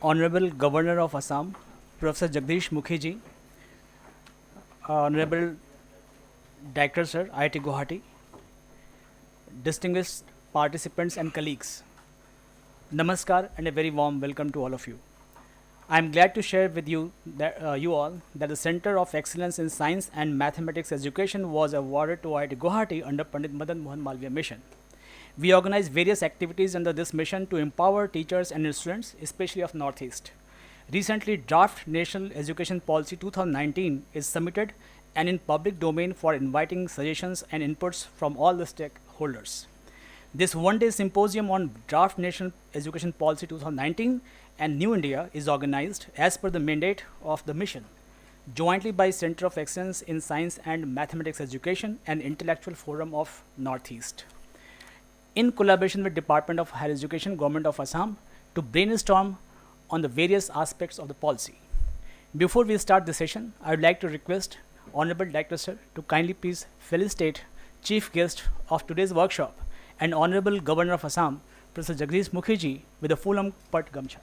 Honorable Governor of Assam, Professor Jagdish Mukhi ji, Honorable Director Sir, IIT Guwahati, distinguished participants and colleagues, Namaskar and a very warm welcome to all of you. I am glad to share with you that you all that the Center of Excellence in Science and Mathematics Education was awarded to IIT Guwahati under Pandit Madan Mohan Malviya mission. We organize various activities under this mission to empower teachers and students, especially of Northeast. Recently, Draft National Education Policy 2019 is submitted and in public domain for inviting suggestions and inputs from all the stakeholders. This one-day symposium on Draft National Education Policy 2019 and New India is organized as per the mandate of the mission, jointly by Center of Excellence in Science and Mathematics Education and Intellectual Forum of Northeast, in collaboration with Department of Higher Education, Government of Assam, to brainstorm on the various aspects of the policy. Before we start the session, I would like to request Honorable Director Sir to kindly please felicitate Chief Guest of today's workshop and Honorable Governor of Assam, Professor Jagdish Mukhi ji, with a full Pat Gamcha.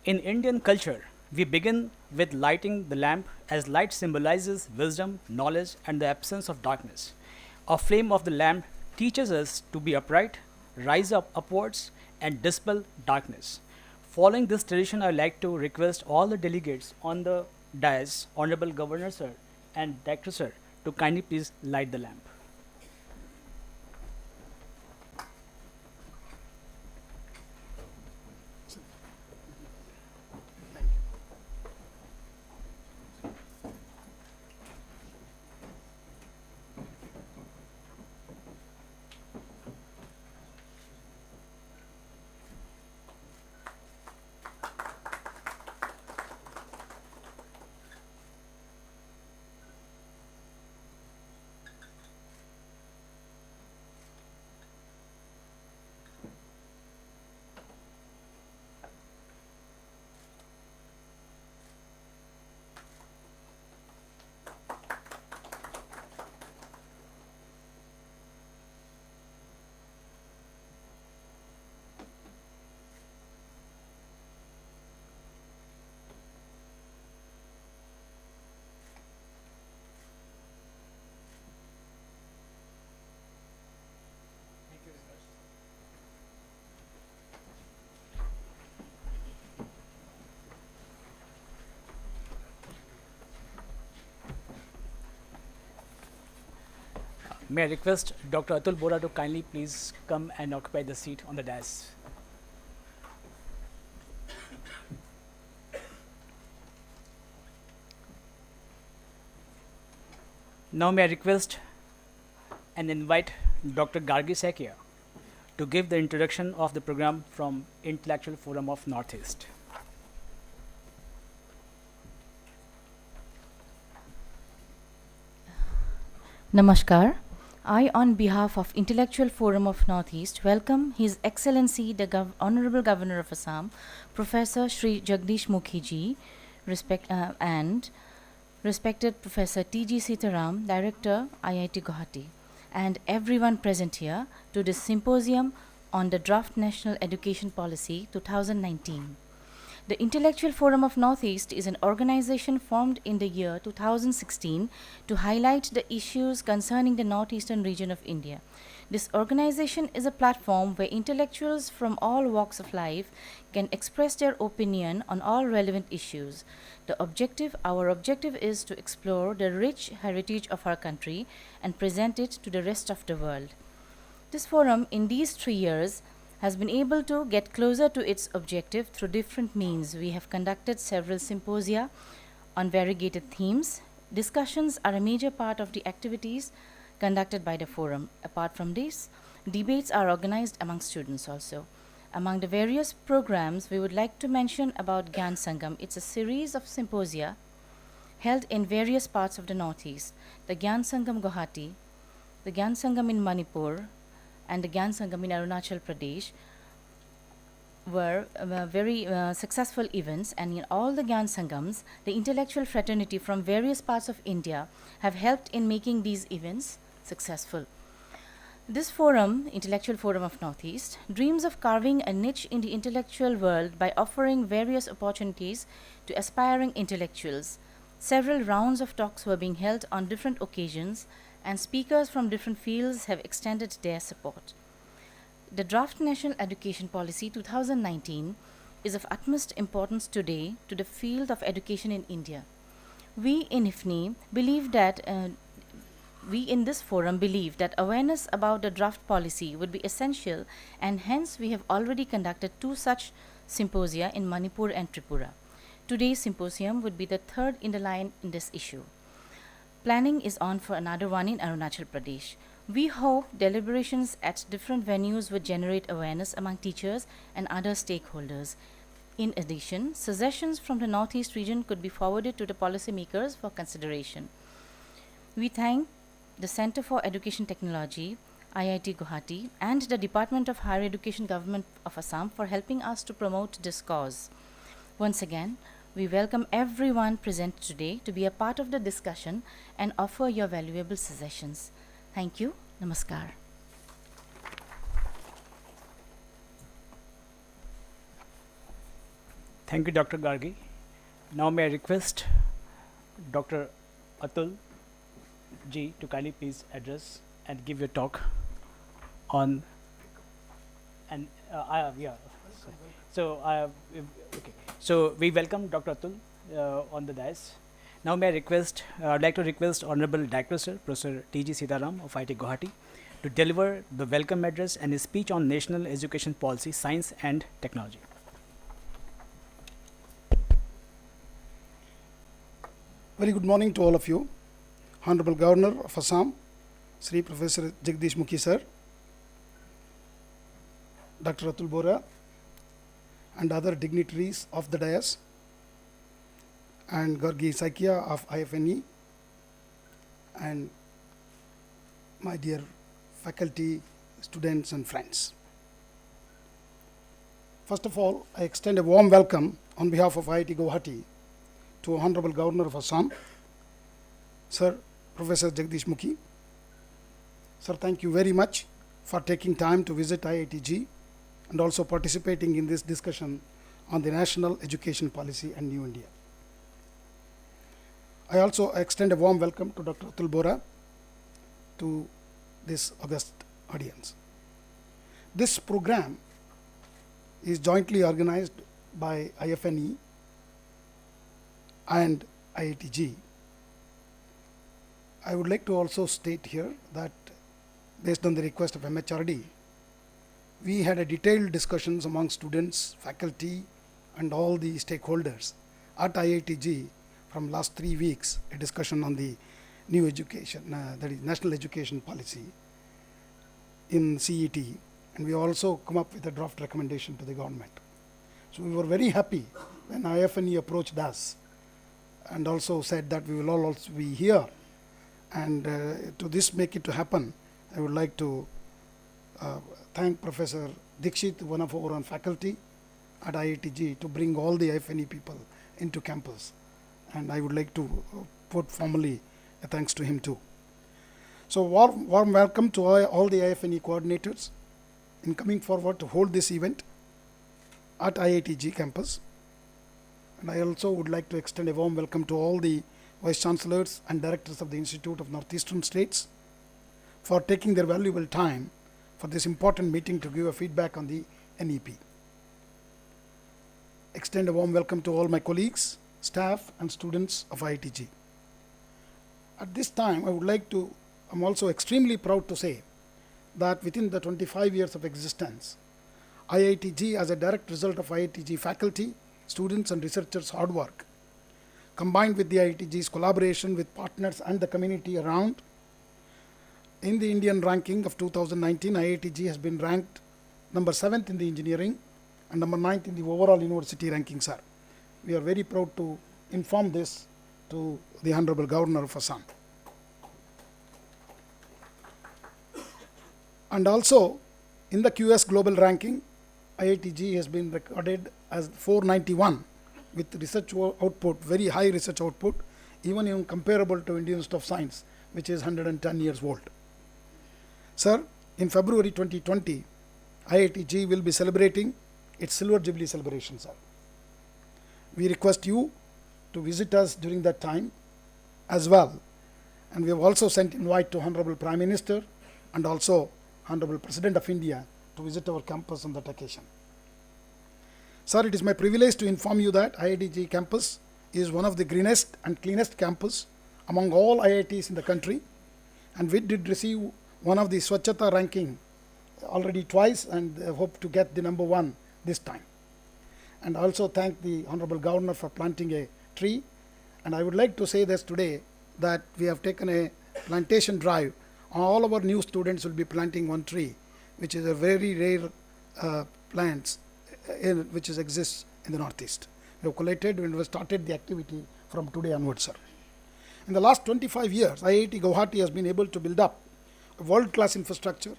In Indian culture, we begin with lighting the lamp, as light symbolizes wisdom, knowledge, and the absence of darkness. A flame of the lamp teaches us to be upright, rise up upwards, and dispel darkness. Following this tradition, I would like to request all the delegates on the dais, Honorable Governor Sir and Director Sir, to kindly please light the lamp. May I request Dr. Atul Bora to kindly please come and occupy the seat on the dais. Now may I request and invite Dr. Gargi Sekia to give the introduction of the program from Intellectual Forum of Northeast. Namaskar. I, on behalf of Intellectual Forum of Northeast, welcome His Excellency the Honorable Governor of Assam, Professor Shri Jagdish Mukhi ji, and respected Professor T.G. Sitaram, Director, IIT Guwahati, and everyone present here to this symposium on the Draft National Education Policy 2019. The Intellectual Forum of Northeast is an organization formed in the year 2016 to highlight the issues concerning the northeastern region of India. This organization is a platform where intellectuals from all walks of life can express their opinion on all relevant issues. Our objective is to explore the rich heritage of our country and present it to the rest of the world. This forum in these 3 years has been able to get closer to its objective through different means. We have conducted several symposia on variegated themes. Discussions are a major part of the activities conducted by the forum. Apart from this, debates are organized among students also. Among the various programs, we would like to mention about Gyan Sangam. It's a series of symposia held in various parts of the Northeast. The Gyan Sangam Guwahati, the Gyan Sangam in Manipur, and the Gyan Sangam in Arunachal Pradesh were very successful events, and in all the Gyan Sangams, the intellectual fraternity from various parts of India have helped in making these events successful. This forum, Intellectual Forum of Northeast, dreams of carving a niche in the intellectual world by offering various opportunities to aspiring intellectuals. Several rounds of talks were being held on different occasions, and speakers from different fields have extended their support. The Draft National Education Policy 2019 is of utmost importance today to the field of education in India. We in IFNI believe that we in this forum believe that awareness about the draft policy would be essential, and hence we have already conducted 2 such symposia in Manipur and Tripura. Today's symposium would be the 3rd in the line in this issue. Planning is on for another one in Arunachal Pradesh. We hope deliberations at different venues would generate awareness among teachers and other stakeholders. In addition, suggestions from the Northeast region could be forwarded to the policymakers for consideration. We thank the Center for Education Technology, IIT Guwahati, and the Department of Higher Education Government of Assam for helping us to promote this cause. Once again, we welcome everyone present today to be a part of the discussion and offer your valuable suggestions. Thank you. Namaskar. Thank you, Dr. Gargi. Now may I request Dr. Atul Ji to kindly please address and give your talk on and yeah. So we welcome Dr. Atul on the dais. Now may I request, I'd like to request Honorable Director Sir, Professor T.G. Sitaram of IIT Guwahati to deliver the welcome address and his speech on National Education Policy, Science and Technology. Very good morning to all of you. Honorable Governor of Assam, Sri Professor Jagdish Mukhi Sir, Dr. Atul Bora, and other dignitaries of the dais, and Gargi Saikia of IFNE, and my dear faculty, students and friends. First of all, I extend a warm welcome on behalf of IIT Guwahati to Honorable Governor of Assam, Sir Professor Jagdish Mukhi. Sir, thank you very much for taking time to visit IITJEE and also participating in this discussion on the National Education Policy and New India. I also extend a warm welcome to Dr. Atul Bora to this august audience. This program is jointly organized by IFNE and IITJEE. I would like to also state here that based on the request of MHRD, we had a detailed discussions among students, faculty and all the stakeholders at IITJEE from last 3 weeks, a discussion on the new education, that is National Education Policy in CET, and we also come up with a draft recommendation to the government. So we were very happy when IFNE approached us and also said that we will all also be here, and to this make it to happen, I would like to thank Professor Dikshit, one of our own faculty at IITJEE, to bring all the IFNE people into campus, and I would like to put formally a thanks to him too. So warm welcome to all the IFNE coordinators in coming forward to hold this event at IITJEE campus. And I also would like to extend a warm welcome to all the Vice Chancellors and Directors of the Institute of Northeastern States for taking their valuable time for this important meeting to give a feedback on the NEP. Extend a warm welcome to all my colleagues, staff and students of IITJEE. At this time, I'm also extremely proud to say that within the 25 years of existence, IITJEE, as a direct result of IITJEE faculty, students and researchers' hard work, combined with the IITJEE's collaboration with partners and the community around, in the Indian ranking of 2019, IITJEE has been ranked number 7th in the engineering and number 9th in the overall university ranking, sir. We are very proud to inform this to the Honorable Governor of Assam. And also, in the QS Global Ranking, IITJEE has been recorded as 491 with research output, very high research output, even comparable to Indian Institute of Science, which is 110 years old. Sir, in February 2020, IITJEE will be celebrating its Silver Jubilee celebration, sir. We request you to visit us during that time as well. And we have also sent invite to Honorable Prime Minister and also Honorable President of India to visit our campus on that occasion. Sir, it is my privilege to inform you that IITJEE campus is one of the greenest and cleanest campus among all IITs in the country, and we did receive one of the Swachhata ranking already twice, and hope to get the number 1 this time. And also thank the Honorable Governor for planting a tree. And I would like to say this today, that we have taken a plantation drive. All our new students will be planting 1 tree, which is a very rare plants which exists in the Northeast. We have collated and we have started the activity from today onwards, sir. In the last 25 years, IIT Guwahati has been able to build up a world-class infrastructure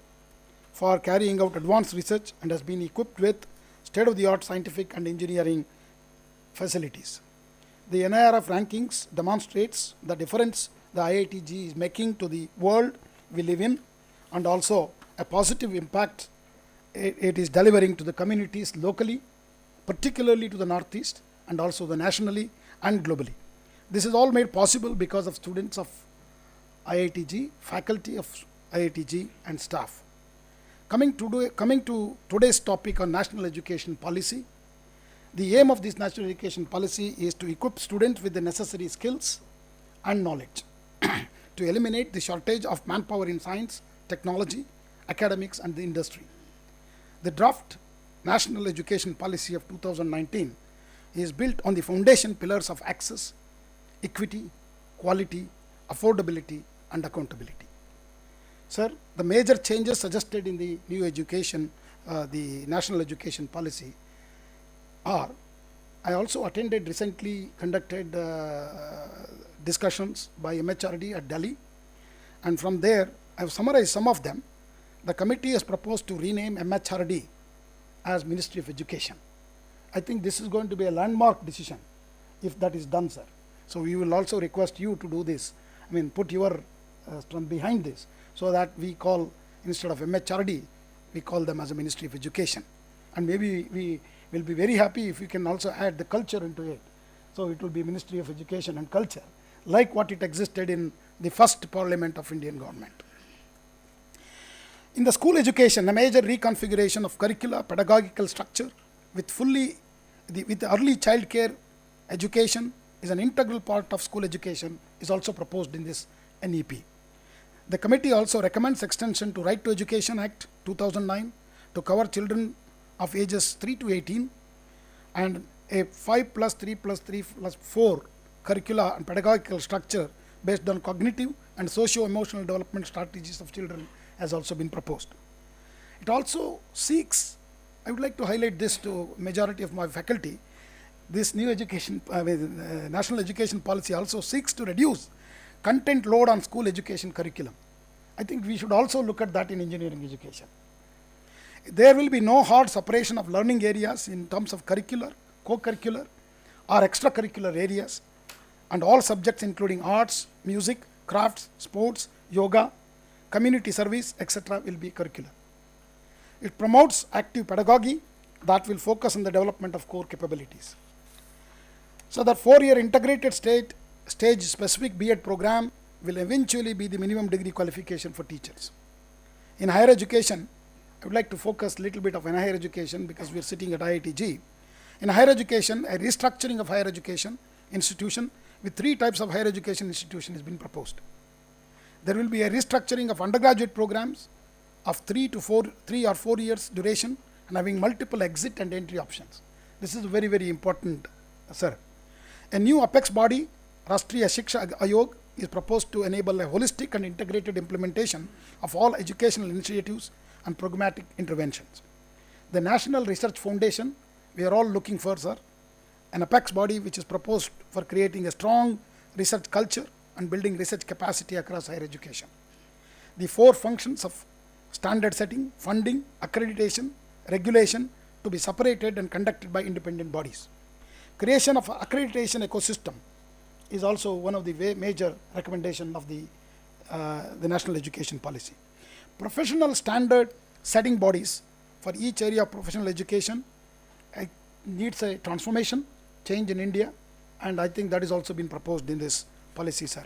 for carrying out advanced research and has been equipped with state-of-the-art scientific and engineering facilities. The NIRF rankings demonstrates the difference the IITJEE is making to the world we live in, and also a positive impact it is delivering to the communities locally, particularly to the Northeast, and also the nationally and globally. This is all made possible because of students of IITJEE, faculty of IITJEE, and staff. Coming to today's topic on national education policy, the aim of this national education policy is to equip students with the necessary skills and knowledge to eliminate the shortage of manpower in science, technology, academics, and the industry. The draft National Education Policy of 2019 is built on the foundation pillars of access, equity, quality, affordability, and accountability. Sir, the major changes suggested in the new education, the National Education Policy are, I also attended recently conducted discussions by MHRD at Delhi, and from there I have summarized some of them. The committee has proposed to rename MHRD as Ministry of Education. I think this is going to be a landmark decision if that is done, sir. So we will also request you to do this. I mean, put your strength behind this, so that we call, instead of MHRD, we call them as a Ministry of Education. And maybe we will be very happy if we can also add the culture into it. So it will be Ministry of Education and Culture, like what it existed in the first Parliament of Indian government. In the school education, a major reconfiguration of curricula, pedagogical structure with early child care education is an integral part of school education is also proposed in this NEP. The committee also recommends extension to Right to Education Act 2009 to cover children of ages 3 to 18, and a 5+3+3+4 curricula and pedagogical structure based on cognitive and socio-emotional development strategies of children has also been proposed. It also seeks, I would like to highlight this to majority of my faculty, this new education, national education policy also seeks to reduce content load on school education curriculum. I think we should also look at that in engineering education. There will be no hard separation of learning areas in terms of curricular, co-curricular, or extracurricular areas, and all subjects including arts, music, crafts, sports, yoga, community service, etc. will be curricular. It promotes active pedagogy that will focus on the development of core capabilities. So the 4-year integrated stage specific B.Ed program will eventually be the minimum degree qualification for teachers. In higher education, I would like to focus a little bit on higher education because we are sitting at IITJEE. In higher education, a restructuring of higher education institution with 3 types of higher education institution has been proposed. There will be a restructuring of undergraduate programs of 3 or 4 years duration and having multiple exit and entry options. This is very, very important, sir. A new apex body, Rashtriya Shoksha Aayog, is proposed to enable a holistic and integrated implementation of all educational initiatives and programmatic interventions. The National Research Foundation, we are all looking for, sir, an apex body which is proposed for creating a strong research culture and building research capacity across higher education. The 4 functions of standard setting, funding, accreditation, regulation, to be separated and conducted by independent bodies. Creation of accreditation ecosystem is also one of the major recommendation of the national education policy. Professional standard setting bodies for each area of professional education needs a transformation, change in India, and I think that is also been proposed in this policy, sir.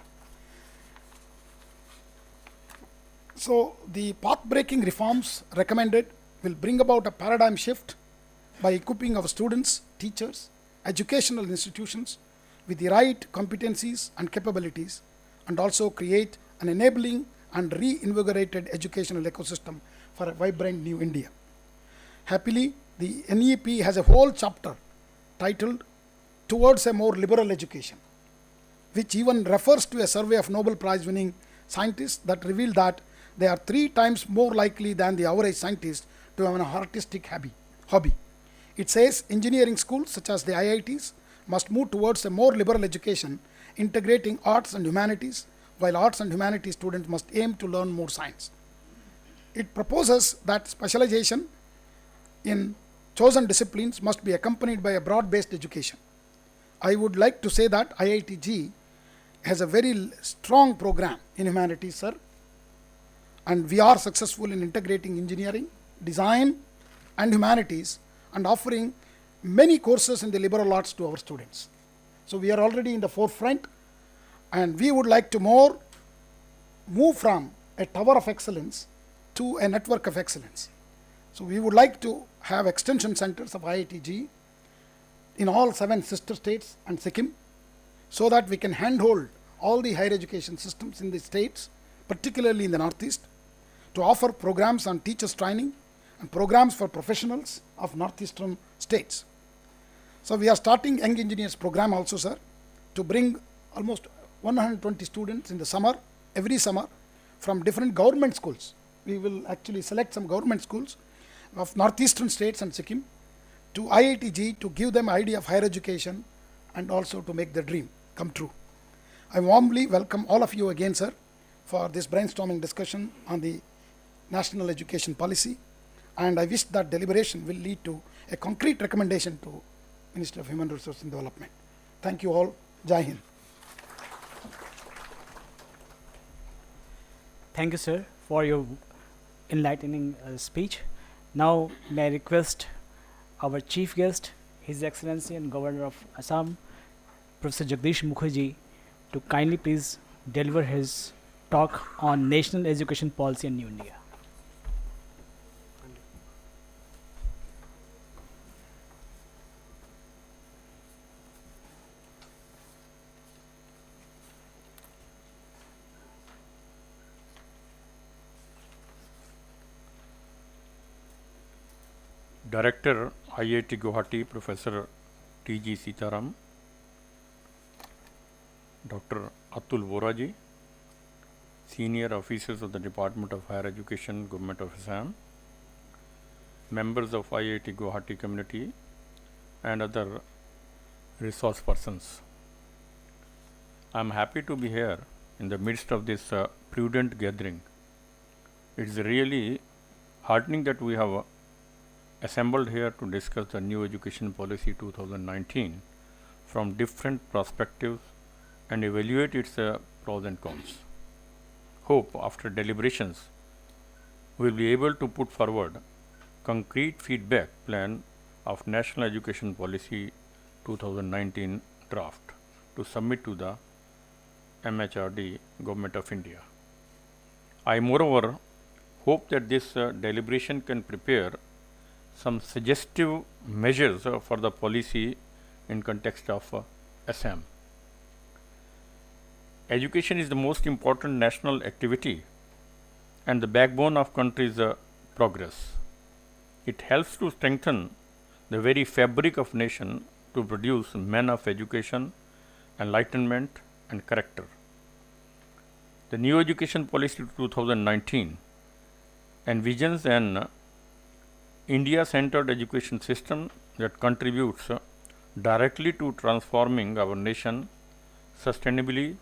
So the path-breaking reforms recommended will bring about a paradigm shift by equipping our students, teachers, educational institutions with the right competencies and capabilities, and also create an enabling and reinvigorated educational ecosystem for a vibrant new India. Happily, the NEP has a whole chapter titled Towards a More Liberal Education, which even refers to a survey of Nobel Prize winning scientists that revealed that they are 3 times more likely than the average scientist to have an artistic hobby. It says engineering schools such as the IITs must move towards a more liberal education, integrating arts and humanities, while arts and humanities students must aim to learn more science. It proposes that specialization in chosen disciplines must be accompanied by a broad-based education. I would like to say that IITJEE has a very strong program in humanities, sir, and we are successful in integrating engineering, design, and humanities, and offering many courses in the liberal arts to our students. So we are already in the forefront, and we would like to move from a tower of excellence to a network of excellence. So we would like to have extension centers of IITJEE in all 7 sister states and Sikkim, so that we can handhold all the higher education systems in the states, particularly in the Northeast, to offer programs on teachers training and programs for professionals of Northeastern states. So we are starting Young Engineers program also, sir, to bring almost 120 students in the summer, every summer, from different government schools. We will actually select some government schools of Northeastern states and Sikkim to IITJEE to give them idea of higher education and also to make their dream come true. I warmly welcome all of you again, sir, for this brainstorming discussion on the national education policy, and I wish that deliberation will lead to a concrete recommendation to Ministry of Human Resources and Development. Thank you all. Jai Hind. Thank you, sir, for your enlightening speech. Now, may I request our chief guest, His Excellency and Governor of Assam, Professor Jagdish Mukhi, to kindly please deliver his talk on national education policy in New India. Director, IIT Guwahati, Professor T.G. Sitaram, Dr. Atul Voraji, Senior Officers of the Department of Higher Education, Government of Assam, members of IIT Guwahati community, and other resource persons. I am happy to be here in the midst of this prudent gathering. It is really heartening that we have assembled here to discuss the new education policy 2019 from different perspectives and evaluate its pros and cons. Hope after deliberations we will be able to put forward concrete feedback plan of National Education Policy 2019 draft to submit to the MHRD, Government of India. I moreover hope that this deliberation can prepare some suggestive measures for the policy in context of Assam. Education is the most important national activity and the backbone of country's progress. It helps to strengthen the very fabric of nation to produce men of education, enlightenment and character. The new education policy 2019 envisions an India-centered education system that contributes directly to transforming our nation sustainably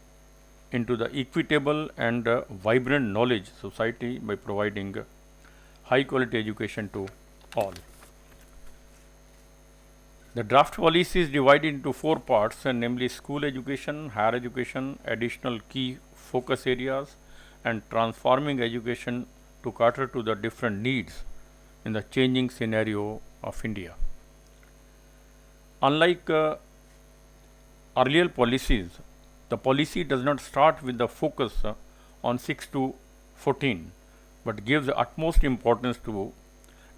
into the equitable and vibrant knowledge society by providing high quality education to all. The draft policy is divided into 4 parts, namely school education, higher education, additional key focus areas, and transforming education to cater to the different needs in the changing scenario of India. Unlike earlier policies, the policy does not start with the focus on 6 to 14, but gives utmost importance to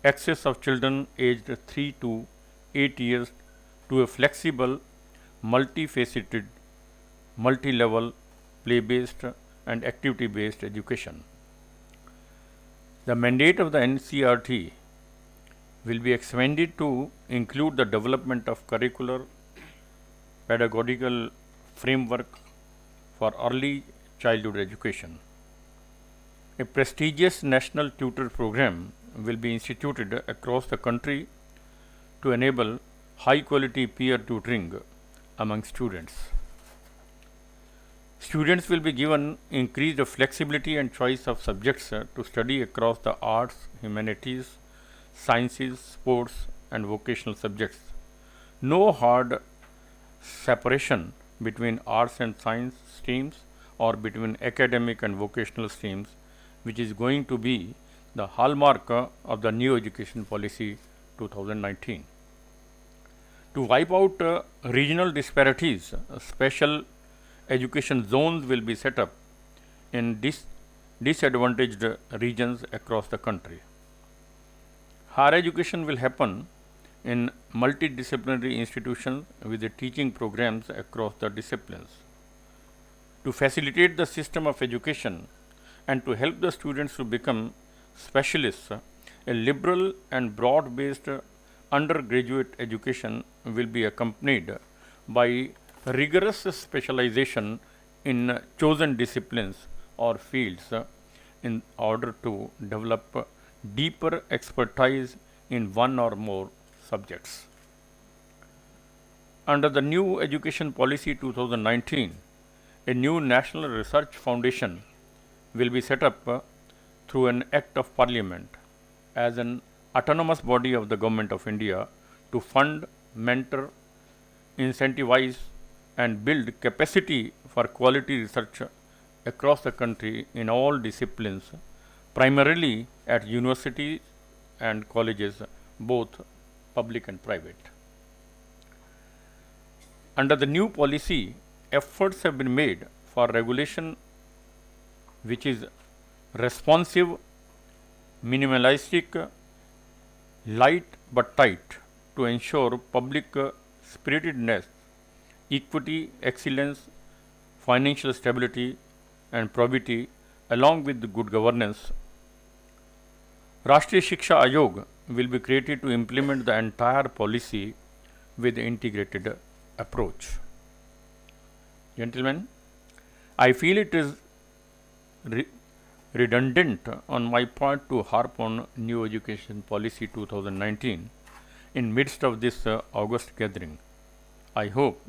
access of children aged 3 to 8 years to a flexible, multifaceted, multi-level, play-based and activity-based education. The mandate of the NCERT will be expanded to include the development of curricular, pedagogical framework for early childhood education. A prestigious national tutor program will be instituted across the country to enable high quality peer tutoring among students. Students will be given increased flexibility and choice of subjects to study across the arts, humanities, sciences, sports and vocational subjects. No hard separation between arts and science streams or between academic and vocational streams, which is going to be the hallmark of the new education policy 2019. To wipe out regional disparities, special education zones will be set up in disadvantaged regions across the country. Higher education will happen in multidisciplinary institutions with the teaching programs across the disciplines. To facilitate the system of education and to help the students to become specialists, a liberal and broad-based undergraduate education will be accompanied by rigorous specialization in chosen disciplines or fields in order to develop deeper expertise in one or more subjects. Under the new education policy 2019, a new national research foundation will be set up through an act of parliament as an autonomous body of the government of India to fund, mentor, incentivize and build capacity for quality research across the country in all disciplines, primarily at universities and colleges, both public and private. Under the new policy, efforts have been made for regulation which is responsive, minimalistic, light but tight to ensure public spiritedness, equity, excellence, financial stability and probity along with good governance. Rashtriya Shoksha Aayog will be created to implement the entire policy with integrated approach. Gentlemen, I feel it is redundant on my part to harp on new education policy 2019 in midst of this August gathering. I hope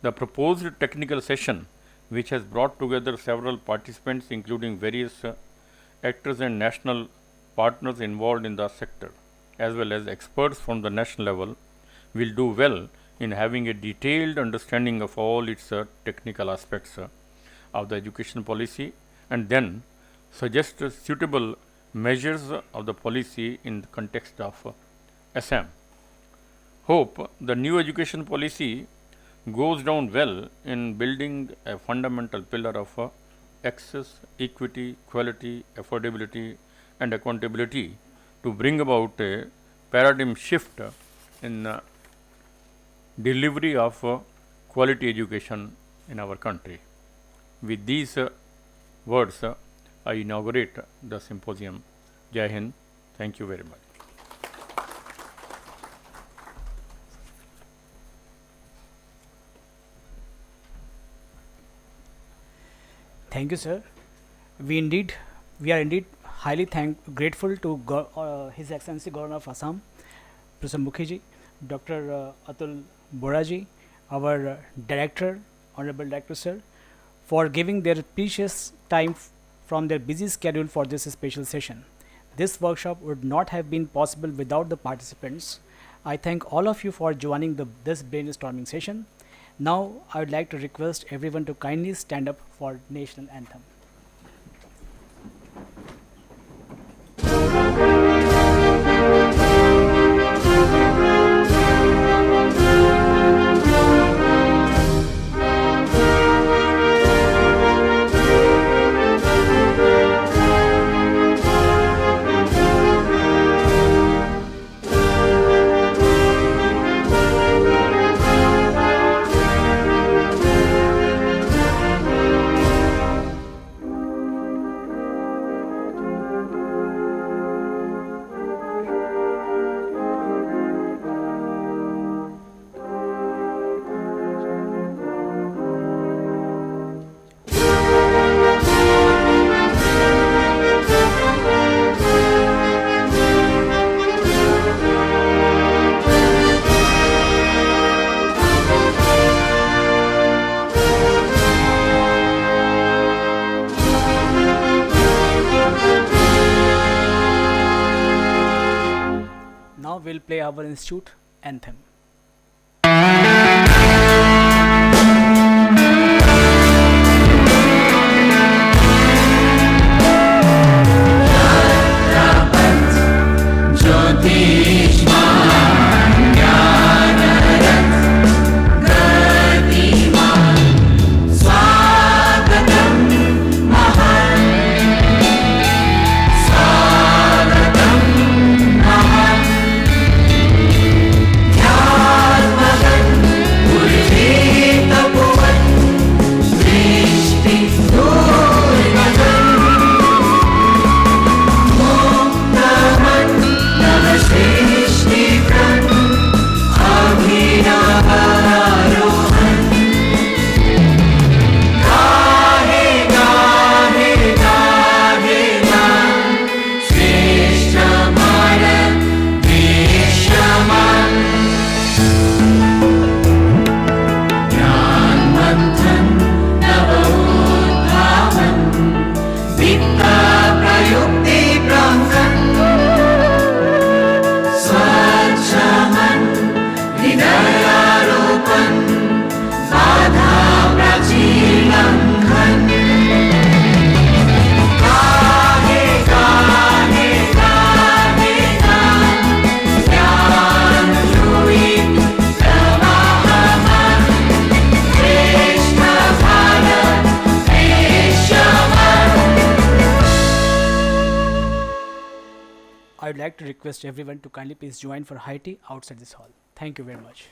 the proposed technical session, which has brought together several participants including various actors and national partners involved in the sector, as well as experts from the national level, will do well in having a detailed understanding of all its technical aspects of the education policy and then suggest suitable measures of the policy in the context of Assam. Hope the new education policy goes down well in building a fundamental pillar of access, equity, quality, affordability and accountability to bring about a paradigm shift in delivery of quality education in our country. With these words, I inaugurate the symposium. Jai Hind. Thank you very much. Thank you, sir. We are indeed highly grateful to His Excellency Governor of Assam, Professor Mukhiji, Dr. Atul Boraji, our Director, Honorable Director Sir, for giving their precious time from their busy schedule for this special session. This workshop would not have been possible without the participants. I thank all of you for joining this brainstorming session. Now, I would like to request everyone to kindly stand up for national anthem. Now we'll play our institute anthem. I would like to request everyone to kindly please join for high tea outside this hall. Thank you very much.